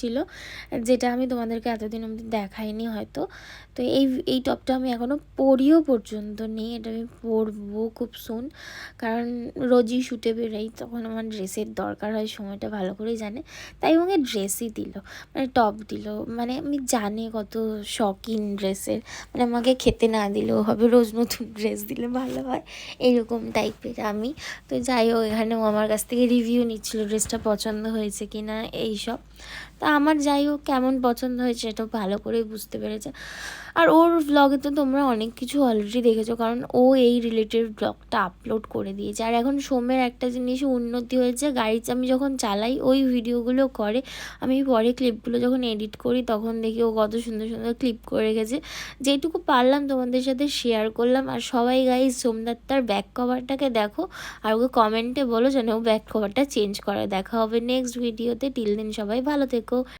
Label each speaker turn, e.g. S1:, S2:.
S1: ছিল, যেটা আমি তোমাদেরকে এতদিন অবধি দেখাইনি হয়তো। তো এই টপটা আমি এখনও পরিও পর্যন্ত নেই, এটা আমি পরবো খুব সুন, কারণ রোজই শ্যুটে বেরোই, তখন আমার ড্রেসের দরকার হয়, সময়টা ভালো করেই জানে। তাই আমাকে ড্রেসই দিল, মানে টপ দিল, মানে আমি জানি কত শখিন ড্রেসের, মানে আমাকে খেতে না দিলেও হবে, রোজ নতুন ড্রেস দিলে ভালো হয়, এইরকম টাইপের আমি। তো যাই হোক, এখানেও আমার কাছ থেকে রিভিউ নিচ্ছিল ড্রেসটা পছন্দ হয়েছে কি না এইসব। তা আমার যাই হোক কেমন পছন্দ হয়েছে এটাও ভালো করেই বুঝতে পেরেছে। আর ওর ব্লগে তো তোমরা অনেক কিছু অলরেডি দেখেছো, কারণ ও এই রিলেটেড ব্লগটা আপলোড করে দিয়েছে। আর এখন সোমের একটা জিনিস উন্নতি হয়েছে, গাড়ি আমি যখন চালাই ওই ভিডিওগুলো করে, আমি পরে ক্লিপগুলো যখন এডিট করি তখন দেখি ও কত সুন্দর সুন্দর ক্লিপ করে রেখেছে, যেটুকু পারলাম তোমাদের সাথে শেয়ার করলাম। আর সবাই গাইজ সোমদত্তার ব্যাক কভারটাকে দেখো, আর ওকে কমেন্টে বলো যেন ও ব্যাক কভারটা চেঞ্জ করে। দেখা হবে নেক্সট ভিডিওতে, টিল দিন সবাই ভালো থেকো।